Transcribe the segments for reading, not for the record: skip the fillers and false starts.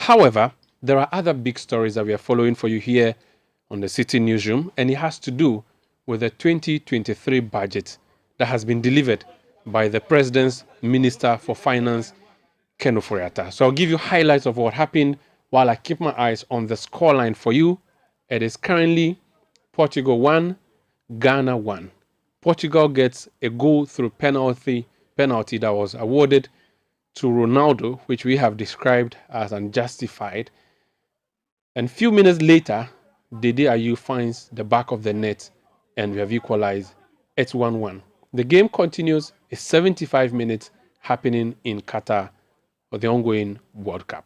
However, there are other big stories that we are following for you here on the Citi Newsroom, and it has to do with the 2023 budget that has been delivered by the President's Minister for Finance, Ken Ofori-Atta. So I'll give you highlights of what happened while I keep my eyes on the scoreline for you. It is currently Portugal 1, Ghana 1. Portugal gets a goal through penalty that was awarded to Ronaldo, which we have described as unjustified. And a few minutes later, Dede Ayew finds the back of the net and we have equalized. It's 1-1. The game continues. It's 75 minutes happening in Qatar for the ongoing World Cup.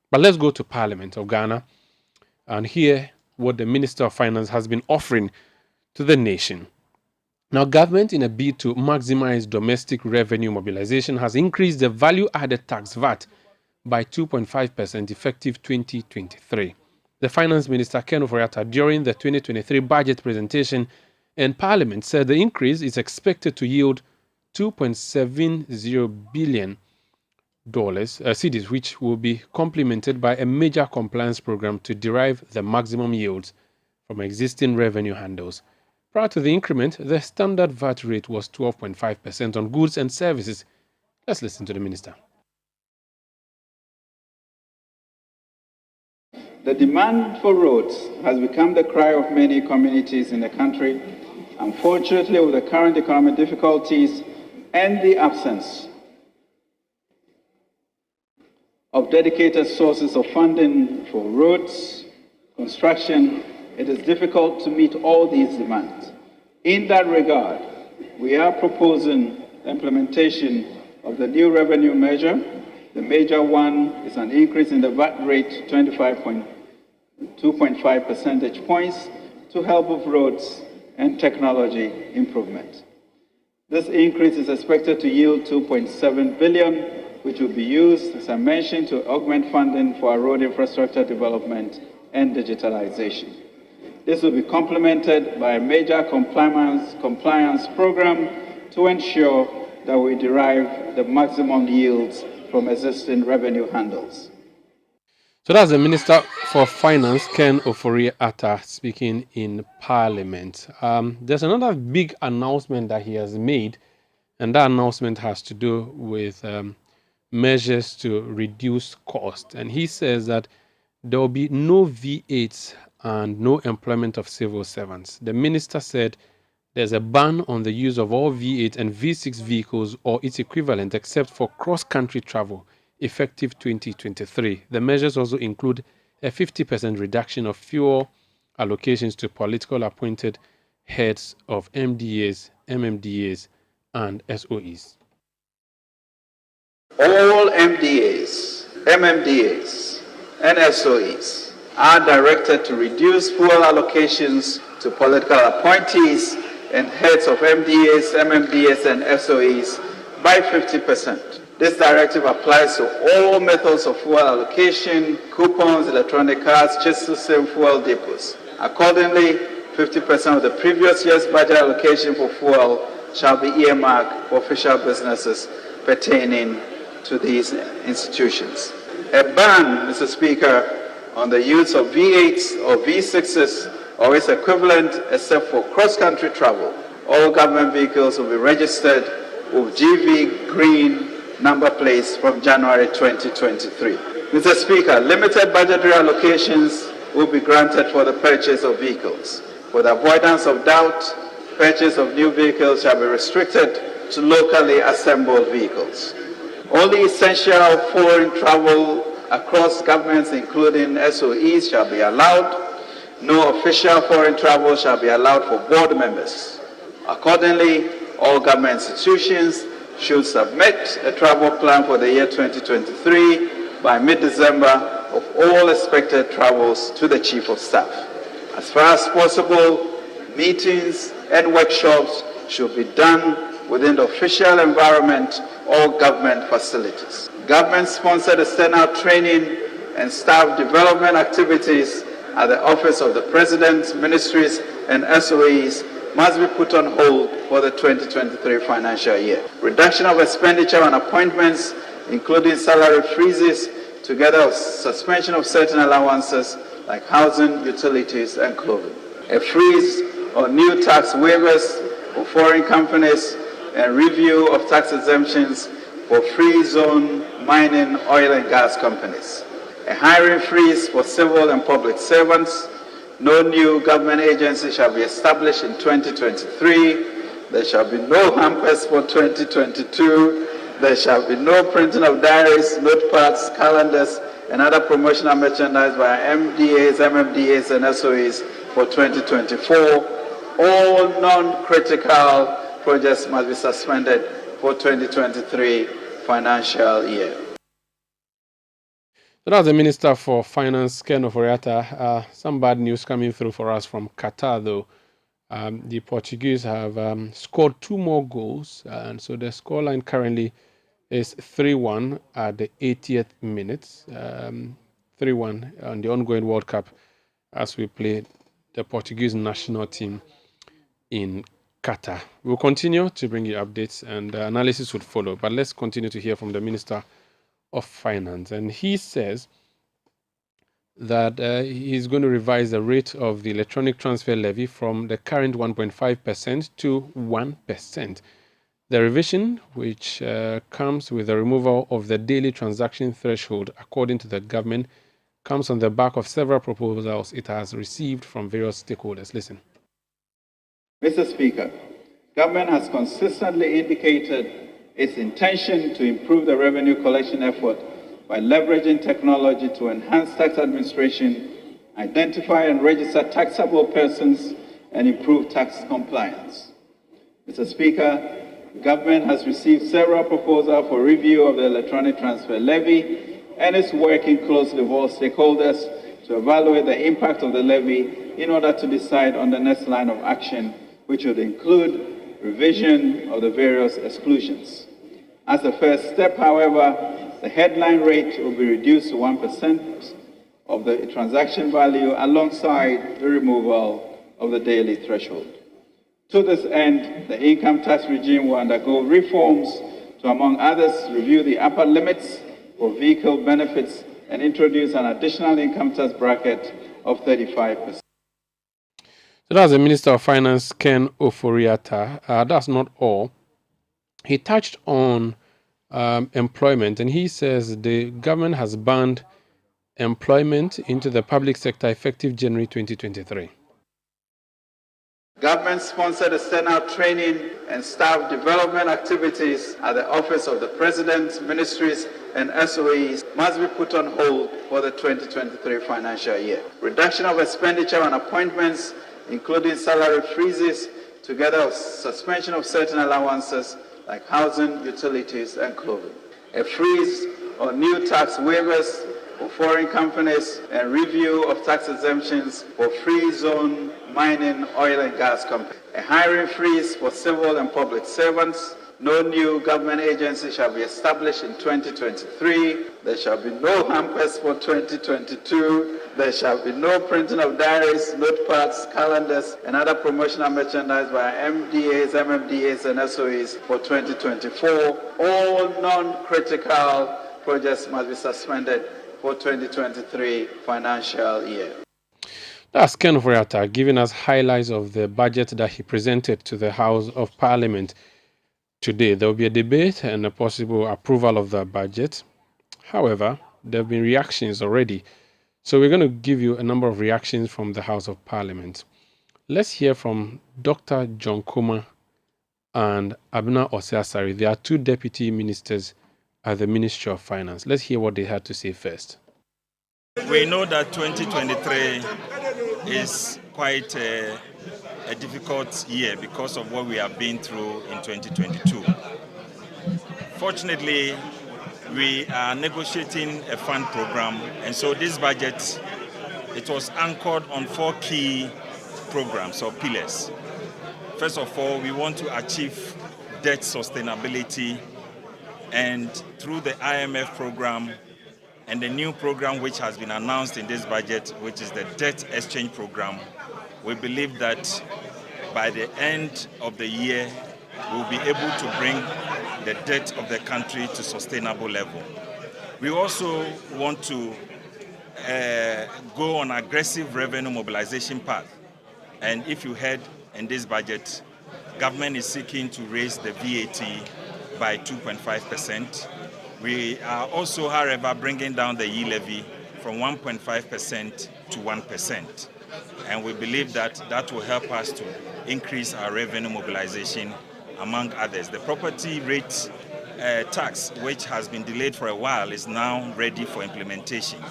But let's go to Parliament of Ghana and hear what the Minister of Finance has been offering to the nation. Now, government, in a bid to maximize domestic revenue mobilization, has increased the value-added tax VAT by 2.5% effective 2023. The Finance Minister, Ken Ofori-Atta, during the 2023 budget presentation in Parliament, said the increase is expected to yield $2.70 billion cedis, which will be complemented by a major compliance program to derive the maximum yields from existing revenue handles. Prior to the increment, the standard VAT rate was 12.5% on goods and services. Let's listen to the minister. The demand for roads has become the cry of many communities in the country. Unfortunately, with the current economic difficulties and the absence of dedicated sources of funding for roads construction, it is difficult to meet all these demands. In that regard, we are proposing the implementation of the new revenue measure. The major one is an increase in the VAT rate 2.5 percentage points to help with roads and technology improvement. This increase is expected to yield $2.7 billion, which will be used, as I mentioned, to augment funding for our road infrastructure development and digitalization. This will be complemented by a major compliance program to ensure that we derive the maximum yields from existing revenue handles. So that's the Minister for Finance, Ken Ofori-Atta, speaking in Parliament. There's another big announcement that he has made, and that announcement has to do with measures to reduce cost. And he says that there will be no V8s and no employment of civil servants. The minister said there's a ban on the use of all V8 and V6 vehicles or its equivalent except for cross-country travel, effective 2023. The measures also include a 50% reduction of fuel allocations to political appointed heads of MDAs, MMDAs, and SOEs. All MDAs, MMDAs, and SOEs are directed to reduce fuel allocations to political appointees and heads of MDAs, MMDAs, and SOEs by 50%. This directive applies to all methods of fuel allocation, coupons, electronic cards, chip system, fuel depots. Accordingly, 50% of the previous year's budget allocation for fuel shall be earmarked for official businesses pertaining to these institutions. A ban, Mr. Speaker, on the use of V8s or V6s or its equivalent except for cross-country travel. All government vehicles will be registered with GV green number plates from January 2023. Mr. Speaker, limited budgetary allocations will be granted for the purchase of vehicles. For the avoidance of doubt, purchase of new vehicles shall be restricted to locally assembled vehicles. Only essential foreign travel across governments, including SOEs, shall be allowed. No official foreign travel shall be allowed for board members. Accordingly, all government institutions should submit a travel plan for the year 2023 by mid-December of all expected travels to the Chief of Staff. As far as possible, meetings and workshops should be done within the official environment or government facilities. Government-sponsored external training and staff development activities at the Office of the President, ministries, and SOEs must be put on hold for the 2023 financial year. Reduction of expenditure on appointments, including salary freezes together with suspension of certain allowances like housing, utilities, and clothing. A freeze on new tax waivers for foreign companies and review of tax exemptions for free zone mining, oil and gas companies. A hiring freeze for civil and public servants. No new government agency shall be established in 2023. There shall be no hampers for 2022. There shall be no printing of diaries, notepads, calendars, and other promotional merchandise by MDAs, MMDAs, and SOEs for 2024. All non-critical projects must be suspended for 2023 financial year. So that's the Minister for Finance, Ken Ofori-Atta. Some bad news coming through for us from Qatar, though. The Portuguese have scored 2 more goals, and so the scoreline currently is 3-1 at the 80th minute. 3-1 on the ongoing World Cup as we play the Portuguese national team in Qatar. We'll continue to bring you updates and analysis would follow, but let's continue to hear from the Minister of Finance. And he says that he's going to revise the rate of the electronic transfer levy from the current 1.5% to 1%. The revision, which comes with the removal of the daily transaction threshold, according to the government, comes on the back of several proposals it has received from various stakeholders. Listen. Mr. Speaker, government has consistently indicated its intention to improve the revenue collection effort by leveraging technology to enhance tax administration, identify and register taxable persons, and improve tax compliance. Mr. Speaker, government has received several proposals for review of the electronic transfer levy and is working closely with all stakeholders to evaluate the impact of the levy in order to decide on the next line of action, which would include revision of the various exclusions. As a first step, however, the headline rate will be reduced to 1% of the transaction value alongside the removal of the daily threshold. To this end, the income tax regime will undergo reforms to, among others, review the upper limits for vehicle benefits and introduce an additional income tax bracket of 35%. So that's the Minister of Finance, Ken Ofori-Atta. That's not all. He touched on employment, and he says the government has banned employment into the public sector effective January 2023. Government-sponsored external training and staff development activities at the Office of the President, ministries, and SOEs must be put on hold for the 2023 financial year. Reduction of expenditure on appointments, including salary freezes, together with suspension of certain allowances like housing, utilities, and clothing. A freeze on new tax waivers for foreign companies and review of tax exemptions for free zone mining, oil and gas companies. A hiring freeze for civil and public servants. No new government agency shall be established in 2023. There shall be no hampers for 2022. There shall be no printing of diaries, notepads, calendars, and other promotional merchandise by MDAs, MMDAs, and SOEs for 2024. All non-critical projects must be suspended for 2023 financial year. That's Ken Ofori-Atta giving us highlights of the budget that he presented to the House of Parliament today. There will be a debate and a possible approval of the budget. However, there have been reactions already. So we're going to give you a number of reactions from the House of Parliament. Let's hear from Dr. John Kuma and Abena Ose-Asare. They are 2 deputy ministers at the Ministry of Finance. Let's hear what they had to say first. We know that 2023 is quite a difficult year because of what we have been through in 2022. Fortunately, we are negotiating a fund program, and so this budget, it was anchored on 4 key programs or pillars. First of all, we want to achieve debt sustainability, and through the IMF program and the new program which has been announced in this budget, which is the debt exchange program, we believe that by the end of the year, we'll be able to bring the debt of the country to sustainable level. We also want to go on aggressive revenue mobilization path. And if you heard in this budget, government is seeking to raise the VAT by 2.5%. We are also, however, bringing down the levy from 1.5% to 1%. And we believe that that will help us to increase our revenue mobilization, among others. The property rate tax, which has been delayed for a while, is now ready for implementation.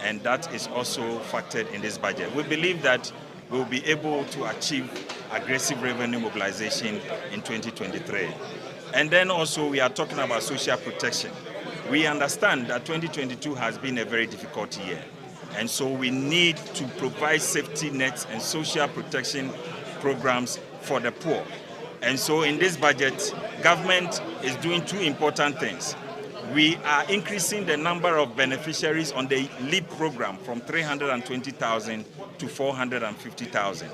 And that is also factored in this budget. We believe that we'll be able to achieve aggressive revenue mobilization in 2023. And then also we are talking about social protection. We understand that 2022 has been a very difficult year. And so we need to provide safety nets and social protection programs for the poor. And so in this budget, government is doing two important things. We are increasing the number of beneficiaries on the LEAP program from 320,000 to 450,000.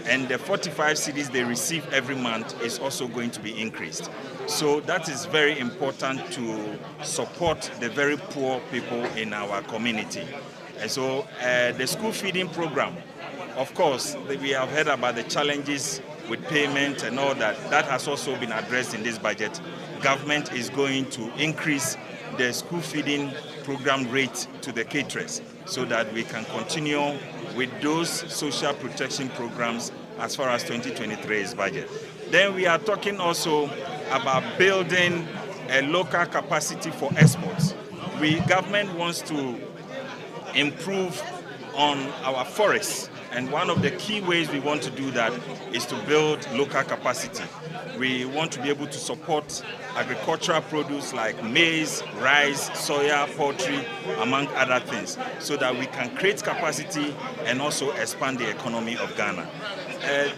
And the 45 cedis they receive every month is also going to be increased. So that is very important to support the very poor people in our community. And so the school feeding program, of course, we have heard about the challenges with payment and all that. That has also been addressed in this budget. Government is going to increase the school feeding program rate to the caterers so that we can continue with those social protection programs as far as 2023 is budget. Then we are talking also about building a local capacity for exports. Government wants to improve on our forests. And one of the key ways we want to do that is to build local capacity. We want to be able to support agricultural produce like maize, rice, soya, poultry, among other things, so that we can create capacity and also expand the economy of Ghana.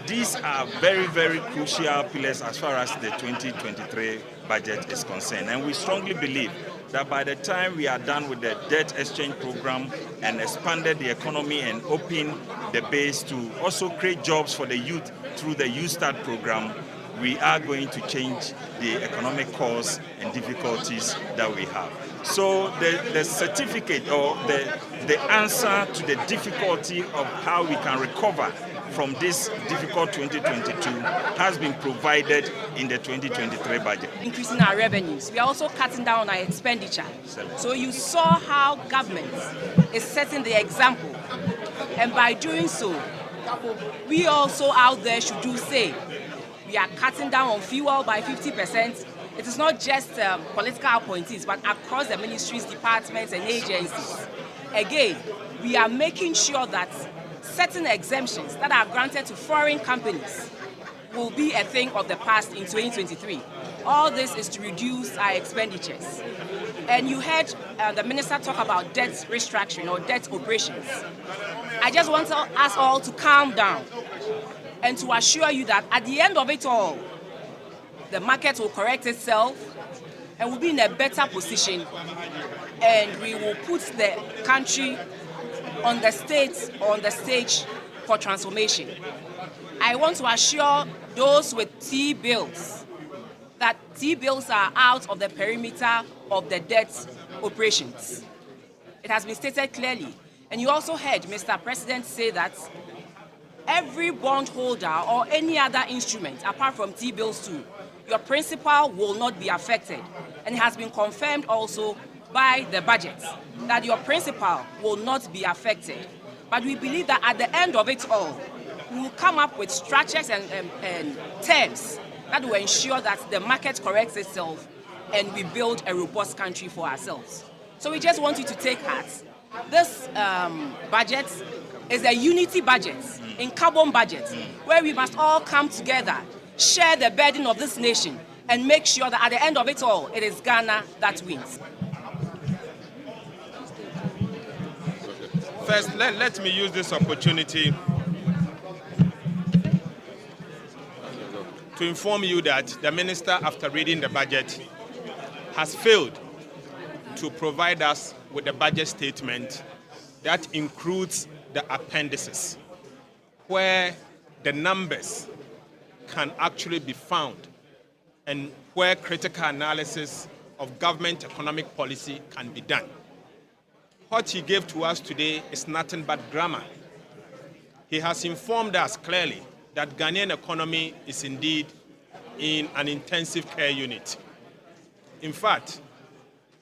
These are very, very crucial pillars as far as the 2023 budget is concerned. And we strongly believe that by the time we are done with the debt exchange program and expanded the economy and open the base to also create jobs for the youth through the Youth Start program, we are going to change the economic course and difficulties that we have. So the certificate or the answer to the difficulty of how we can recover from this difficult 2022 has been provided in the 2023 budget. Increasing our revenues. We are also cutting down on our expenditure. So you saw how government is setting the example. And by doing so, we also out there should do same. We are cutting down on fuel by 50%. It is not just political appointees, but across the ministries, departments, and agencies. Again, we are making sure that certain exemptions that are granted to foreign companies will be a thing of the past in 2023. All this is to reduce our expenditures. And you heard the minister talk about debt restructuring or debt operations. I just want us all to calm down and to assure you that at the end of it all, the market will correct itself and we'll be in a better position, and we will put the country on the stage for transformation. I want to assure those with T-bills that T-bills are out of the perimeter of the debt operations. It has been stated clearly. And you also heard Mr. President say that every bondholder or any other instrument apart from T-bills too, your principal will not be affected. And it has been confirmed also by the budget that your principal will not be affected. But we believe that at the end of it all, we will come up with structures and terms that will ensure that the market corrects itself and we build a robust country for ourselves. So we just want you to take heart. This budget is a unity budget, in carbon budget, where we must all come together, share the burden of this nation, and make sure that at the end of it all, it is Ghana that wins. First, let me use this opportunity to inform you that the minister, after reading the budget, has failed to provide us with a budget statement that includes the appendices, where the numbers can actually be found and where critical analysis of government economic policy can be done. What he gave to us today is nothing but grammar. He has informed us clearly that Ghanaian economy is indeed in an intensive care unit. In fact,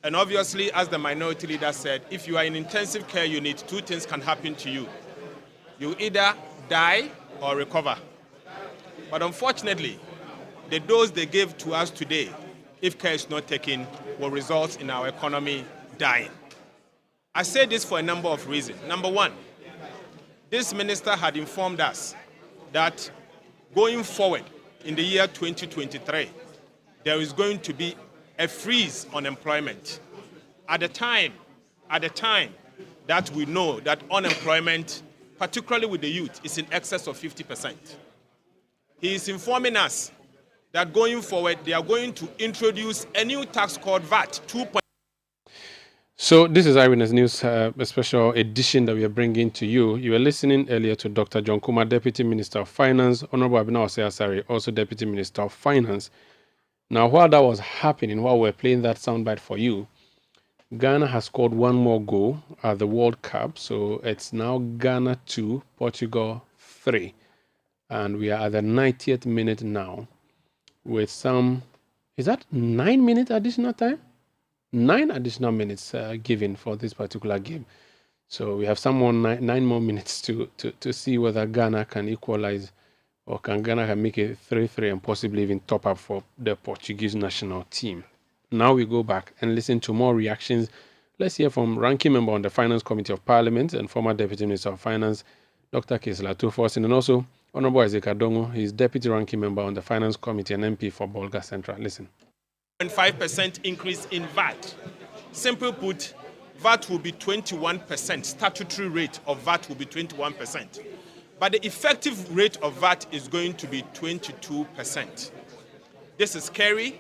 and obviously, as the minority leader said, if you are in intensive care unit, two things can happen to you. You either die or recover. But unfortunately, the dose they gave to us today, if care is not taken, will result in our economy dying. I say this for a number of reasons. Number one, this minister had informed us that going forward in the year 2023, there is going to be a freeze on employment. At the time that we know that unemployment, particularly with the youth, is in excess of 50%. He is informing us that going forward, they are going to introduce a new tax called VAT 2.0. So this is Eyewitness News, a special edition that we are bringing to you. You were listening earlier to Dr. John Kumar, Deputy Minister of Finance, Honorable Abina Osei-Asare, also Deputy Minister of Finance. Now, while that was happening, while we're playing that soundbite for you, Ghana has scored one more goal at the World Cup. So it's now Ghana 2, Portugal 3. And we are at the 90th minute now with some, is that 9 minutes additional time? 9 additional minutes given for this particular game. So we have some more nine more minutes to see whether Ghana can equalize or Ghana can make it 3-3 and possibly even top up for the Portuguese national team. Now we go back and listen to more reactions. Let's hear from Ranking Member on the Finance Committee of Parliament and former Deputy Minister of Finance, Dr. Kesla Tuforsin, and also Honorable Isaac Adongo. He is Deputy Ranking Member on the Finance Committee and MP for Bolga Central. Listen. 5% increase in VAT. Simple put, VAT will be 21%. Statutory rate of VAT will be 21%. But the effective rate of VAT is going to be 22%. This is scary.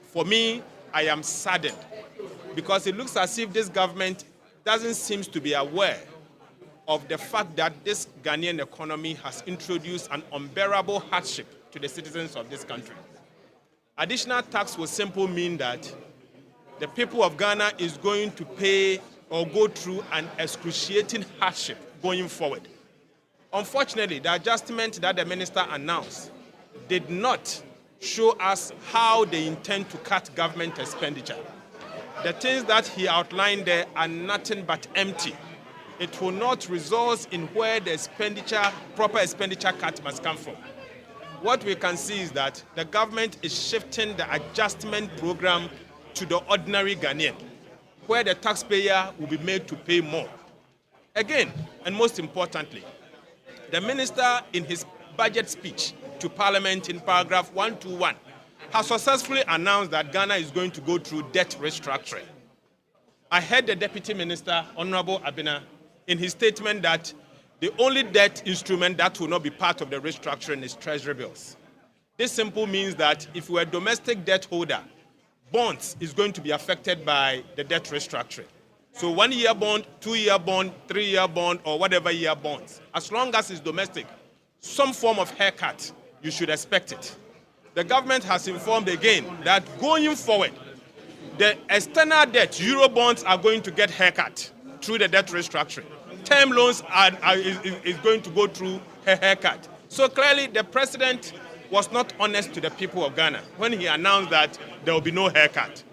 For me, I am saddened because it looks as if this government doesn't seem to be aware of the fact that this Ghanaian economy has introduced an unbearable hardship to the citizens of this country. Additional tax will simply mean that the people of Ghana is going to pay or go through an excruciating hardship going forward. Unfortunately, the adjustment that the minister announced did not show us how they intend to cut government expenditure. The things that he outlined there are nothing but empty. It will not result in where the proper expenditure cut must come from. What we can see is that the government is shifting the adjustment program to the ordinary Ghanaian, where the taxpayer will be made to pay more. Again, and most importantly, the minister in his budget speech to Parliament in paragraph 121 has successfully announced that Ghana is going to go through debt restructuring. I heard the Deputy Minister, Honorable Abina, in his statement that the only debt instrument that will not be part of the restructuring is treasury bills. This simply means that if we're a domestic debt holder, bonds is going to be affected by the debt restructuring. So 1 year bond, 2 year bond, 3 year bond, or whatever year bonds, as long as it's domestic, some form of haircut, you should expect it. The government has informed again that going forward, the external debt, Euro bonds, are going to get haircut through the debt restructuring. Term loans is going to go through a haircut. So clearly, the president was not honest to the people of Ghana when he announced that there will be no haircut.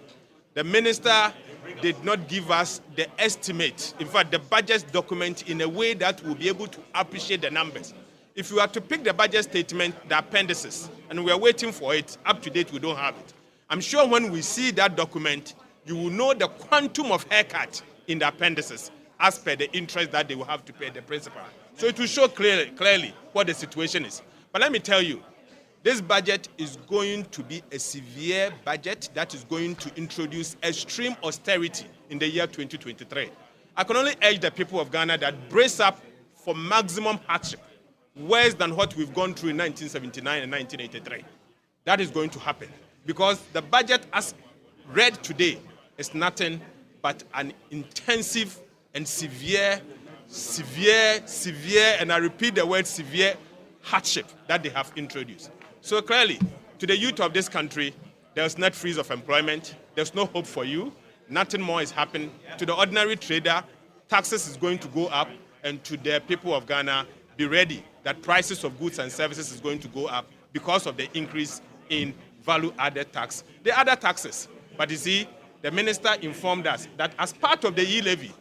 The minister did not give us the estimate, in fact, the budget document in a way that we'll be able to appreciate the numbers. If you are to pick the budget statement, the appendices, and we are waiting for it, up to date, we don't have it. I'm sure when we see that document, you will know the quantum of haircut in the appendices as per the interest that they will have to pay the principal. So it will show clearly what the situation is. But let me tell you, this budget is going to be a severe budget that is going to introduce extreme austerity in the year 2023. I can only urge the people of Ghana that brace up for maximum hardship, worse than what we've gone through in 1979 and 1983. That is going to happen because the budget as read today is nothing but an intensive and severe, and I repeat the word severe, hardship that they have introduced. So clearly, to the youth of this country, there's net freeze of employment, there's no hope for you, nothing more is happening. To the ordinary trader, taxes is going to go up, and to the people of Ghana, be ready that prices of goods and services is going to go up because of the increase in value-added tax, the other taxes. But you see, the minister informed us that as part of the e-levy,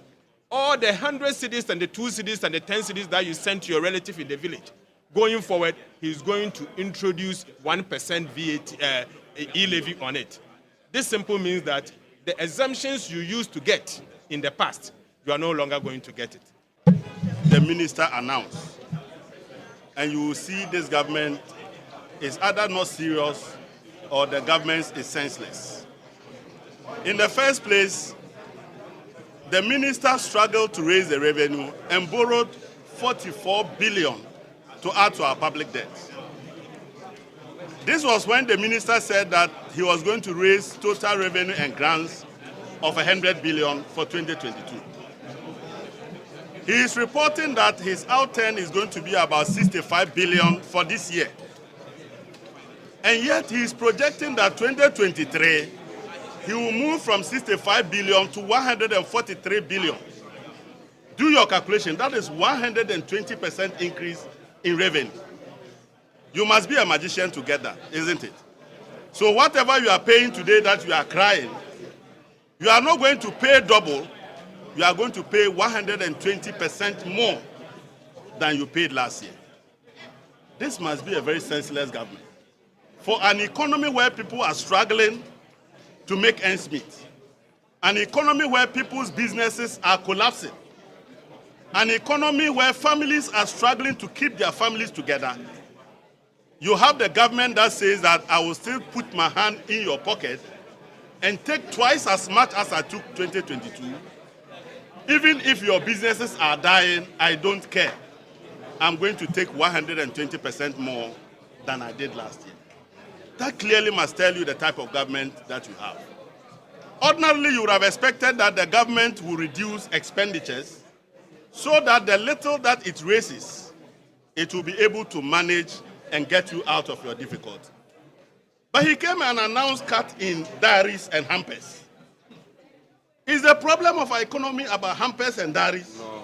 all the 100 cities and the 2 cities and the 10 cities that you sent to your relative in the village, going forward, he's going to introduce 1% VAT e-levy on it. This simply means that the exemptions you used to get in the past, you are no longer going to get it. The minister announced, and you will see this government is either not serious or the government is senseless. In the first place, the minister struggled to raise the revenue and borrowed 44 billion to add to our public debt. This was when the minister said that he was going to raise total revenue and grants of 100 billion for 2022. He is reporting that his outturn is going to be about 65 billion for this year. And yet he is projecting that 2023, he will move from 65 billion to 143 billion. Do your calculation, that is 120% increase in revenue. You must be a magician to get that, isn't it? So whatever you are paying today that you are crying, you are not going to pay double, you are going to pay 120% more than you paid last year. This must be a very senseless government. For an economy where people are struggling to make ends meet, an economy where people's businesses are collapsing, an economy where families are struggling to keep their families together, you have the government that says that I will still put my hand in your pocket and take twice as much as I took 2022. Even if your businesses are dying, I don't care. I'm going to take 120% more than I did last year. That clearly must tell you the type of government that you have. Ordinarily, you would have expected that the government will reduce expenditures so that the little that it raises, it will be able to manage and get you out of your difficulty. But he came and announced cut in diaries and hampers. Is the problem of our economy about hampers and diaries? No.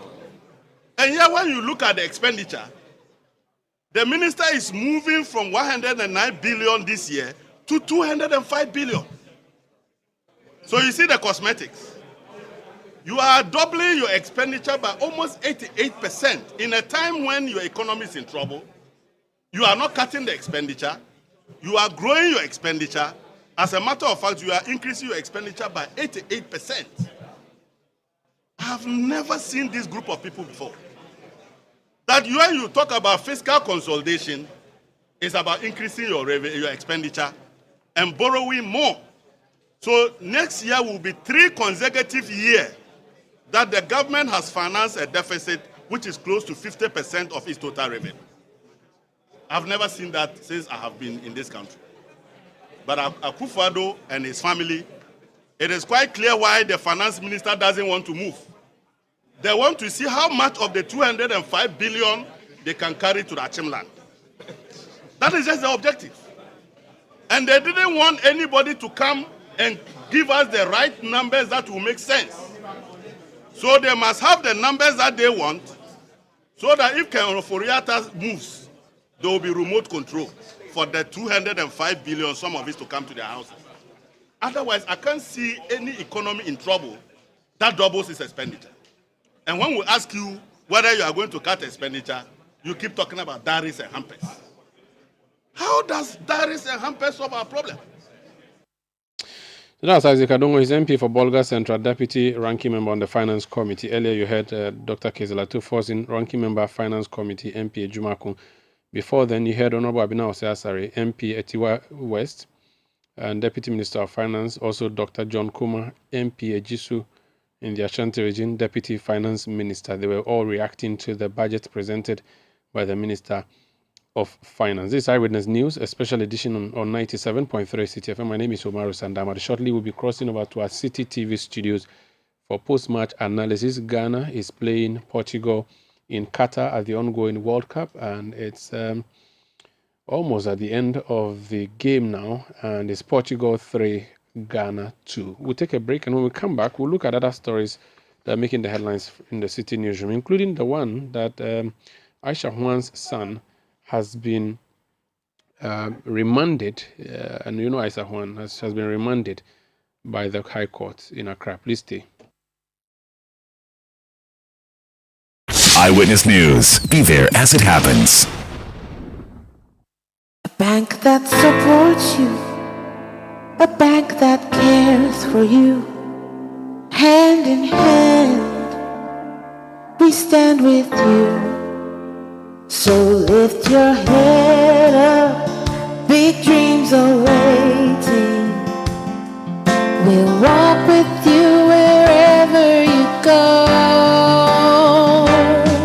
And yet when you look at the expenditure, the minister is moving from 109 billion this year to 205 billion. So you see the cosmetics. You are doubling your expenditure by almost 88% in a time when your economy is in trouble. You are not cutting the expenditure. You are growing your expenditure. As a matter of fact, you are increasing your expenditure by 88%. I have never seen this group of people before. That when you talk about fiscal consolidation, it's about increasing your revenue, your expenditure, and borrowing more. So next year will be 3 consecutive years that the government has financed a deficit which is close to 50% of its total revenue. I've never seen that since I have been in this country. But Akufo-Addo and his family, it is quite clear why the finance minister doesn't want to move. They want to see how much of the 205 billion they can carry to the Achimland. That is just the objective. And they didn't want anybody to come and give us the right numbers that will make sense. So they must have the numbers that they want, so that if Ken Ofori-Atta moves, there will be remote control for the 205 billion, some of it to come to their houses. Otherwise, I can't see any economy in trouble that doubles its expenditure. And when we ask you whether you are going to cut expenditure, you keep talking about diaries and hampers. How does diaries and hampers solve our problem? That's Isaac Adongo, his MP for Bolga Central, Deputy Ranking Member on the Finance Committee. Earlier you heard Dr. Kezela Tufosin, Ranking Member, Finance Committee, MP Ejumakun. Before then, you heard Honorable Abina Ose-Asare, MP Etiwa West, and Deputy Minister of Finance, also Dr. John Kuma, MP Ejisu in the Ashanti region, Deputy Finance Minister. They were all reacting to the budget presented by the Minister of Finance. This is Eyewitness News, a special edition on 97.3 Citi FM. My name is Omaru Sandama. Shortly, we'll be crossing over to our Citi TV studios for post-match analysis. Ghana is playing Portugal in Qatar at the ongoing World Cup, and it's almost at the end of the game now, and it's Portugal 3, Ghana 2. We'll take a break, and when we come back, we'll look at other stories that are making the headlines in the Citi Newsroom, including the one that Aisha Juan's son has been remanded, and you know Aisha Juan has been remanded by the High Court in Accra. Please stay. Eyewitness News. Be there as it happens. A bank that supports you, a bank that cares for you. Hand in hand, we stand with you. So lift your head up, big dreams are waiting. We'll walk with you wherever you go.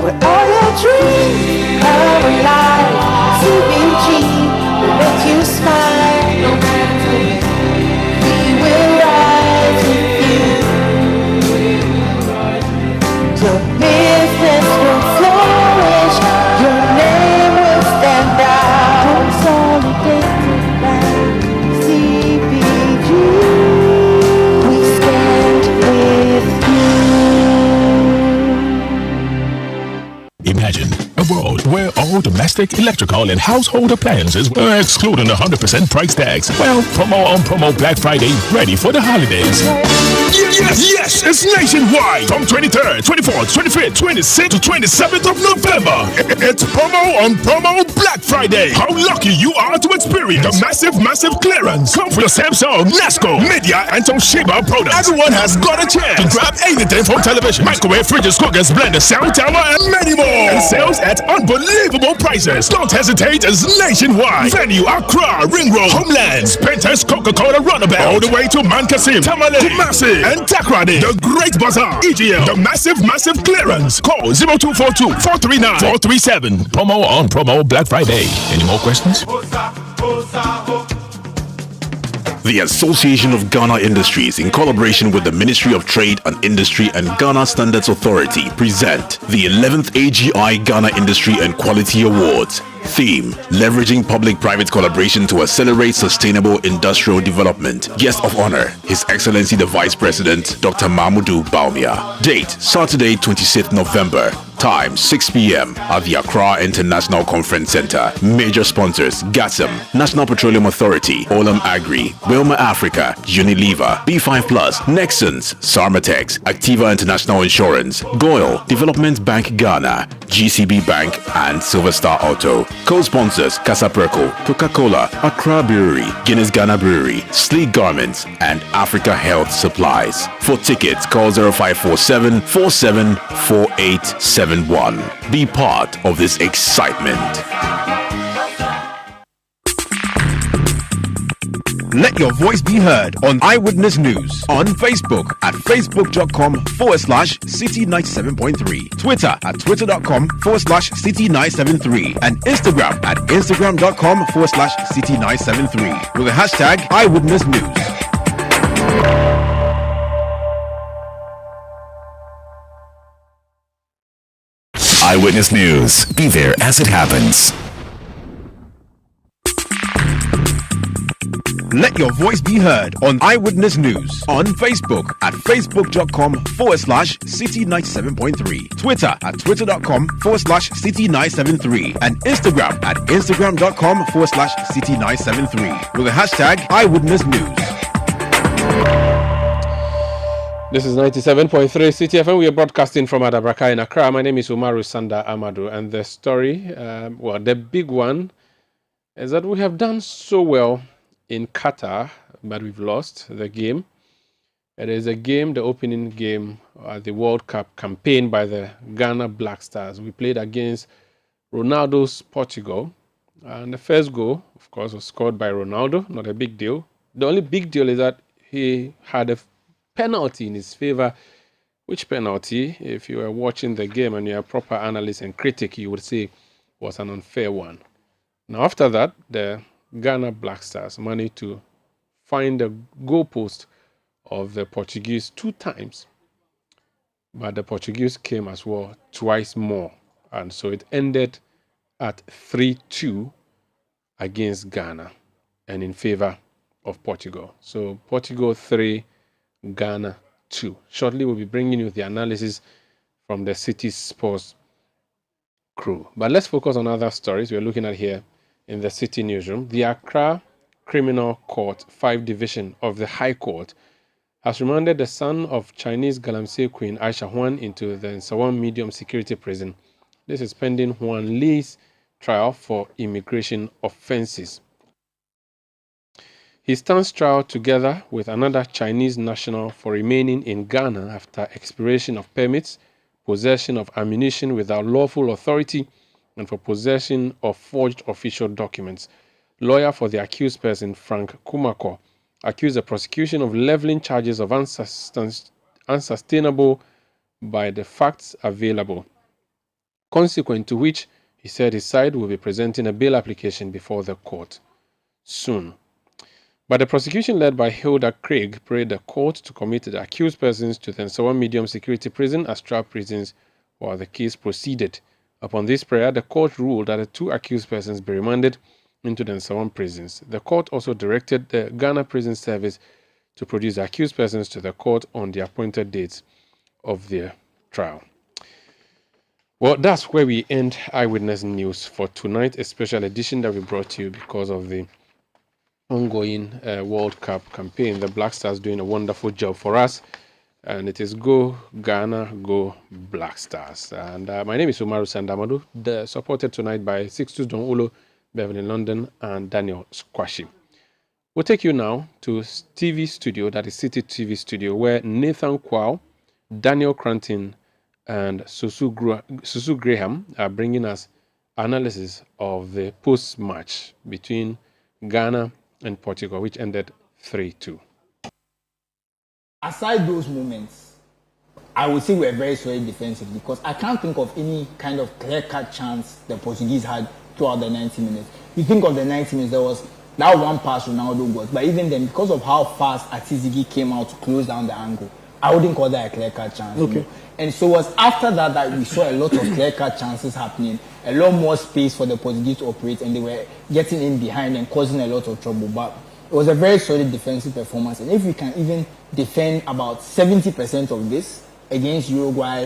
Where all your dreams come alive, CBG will make you smile. No matter what, we will rise with you. Your business will flourish, your name will stand out. Consolidated by CBG, we stand with you. Imagine a world where all domestic, electrical, and household appliances were excluding 100% price tags. Well, promo on promo Black Friday, ready for the holidays. Yes, it's nationwide from 23rd, 24th, 25th, 26th to 27th of November. It's promo on promo Black Friday. How lucky you are to experience the massive clearance. Come for your Samsung, Nasco, Media, and Toshiba products. Everyone has got a chance to grab anything from television, microwave, fridges, cookers, blenders, sound tower, and many more. And sales at unbelievable prices. Don't hesitate, it's nationwide. Venue Accra, Ring Road, Homelands, Pentas, Coca-Cola, Runabout, all the way to Mankasim, Tamale, Kumasi, and Takrady. The Great Bazaar, EGL, the massive clearance. Call 0242-439-437. Promo on promo Black Friday. Any more questions? The Association of Ghana Industries, in collaboration with the Ministry of Trade and Industry and Ghana Standards Authority, present the 11th AGI Ghana Industry and Quality Awards. Theme: leveraging public-private collaboration to accelerate sustainable industrial development. Guest of honor: His Excellency the Vice President, Dr. Mahmoudou Bawumia. Date: Saturday, 26th November. Time: 6 p.m. at the Accra International Conference Center. Major sponsors: GATSM, National Petroleum Authority, Olam Agri, Wilma Africa, Unilever, B5 Plus, Nexans, Sarmatex, Activa International Insurance, Goyle, Development Bank Ghana, GCB Bank, and Silver Star Auto. Co-sponsors: Casapreco, Coca-Cola, Accra Brewery, Guinness Ghana Brewery, Sleek Garments, and Africa Health Supplies. For tickets, call 0547 474871. Be part of this excitement. Let your voice be heard on Eyewitness News on Facebook at facebook.com/Citi97.3, Twitter at twitter.com/Citi973, and Instagram at instagram.com/Citi973 with the hashtag Eyewitness News. Eyewitness News. Be there as it happens. Let your voice be heard on Eyewitness News on Facebook at facebook.com/Citi97.3, Twitter at twitter.com/Citi973, and Instagram at instagram.com/Citi973 with the hashtag Eyewitness News. This is 97.3 Citi FM. We are broadcasting from Adabraka in Accra. My name is Umaru Sanda Amadu, and the story, the big one, is that we have done so well in Qatar, but we've lost the game. It is a game, the opening game at the World Cup campaign by the Ghana Black Stars. We played against Ronaldo's Portugal, and the first goal, of course, was scored by Ronaldo. Not a big deal. The only big deal is that he had a penalty in his favor. Which penalty, if you were watching the game and you're a proper analyst and critic, you would say was an unfair one. Now, after that, the Ghana Black Stars managed to find the goalpost of the Portuguese 2 times, but the Portuguese came as well twice more, and so it ended at 3-2 against Ghana and in favor of Portugal. So Portugal 3, Ghana 2. Shortly, we'll be bringing you the analysis from the Citi Sports crew. But let's focus on other stories we're looking at here in the Citi Newsroom. The Accra Criminal Court 5 Division of the High Court has remanded the son of Chinese Galamsey Queen Aisha Huan into the Nsawam Medium Security Prison. This is pending Huan Lee's trial for immigration offenses. He stands trial together with another Chinese national for remaining in Ghana after expiration of permits, possession of ammunition without lawful authority, and for possession of forged official documents. Lawyer for the accused person, Frank Kumako, accused the prosecution of leveling charges of unsustainable by the facts available, consequent to which he said his side will be presenting a bail application before the court soon. But the prosecution led by Hilda Craig prayed the court to commit the accused persons to the Nsawam Medium Security Prison as trial prisons while the case proceeded. Upon this prayer, the court ruled that the 2 accused persons be remanded into the Nsawam prisons. The court also directed the Ghana Prison Service to produce the accused persons to the court on the appointed dates of their trial. Well, that's where we end Eyewitness News for tonight, a special edition that we brought to you because of the ongoing World Cup campaign. The Black Stars doing a wonderful job for us, and it is Go Ghana, Go Black Stars. And my name is Umaru Sandamadu, supported tonight by Sixtus Don Ulo, Beverly London, and Daniel Squashi. We'll take you now to TV studio, that is Citi TV studio, where Nathan Kwao, Daniel Cranton, and Susu Graham are bringing us analysis of the post-match between Ghana and Portugal, which ended 3-2. Aside those moments, I would say we're very solid defensively because I can't think of any kind of clear-cut chance the Portuguese had throughout the 90 minutes. You think of the 90 minutes, there was that one pass Ronaldo got, but even then, because of how fast Atizigi came out to close down the angle, I wouldn't call that a clear-cut chance. Okay. You know? And so it was after that we saw a lot of clear-cut chances happening, a lot more space for the Portuguese to operate, and they were getting in behind and causing a lot of trouble. But it was a very solid defensive performance. And if we can even defend about 70% of this against Uruguay,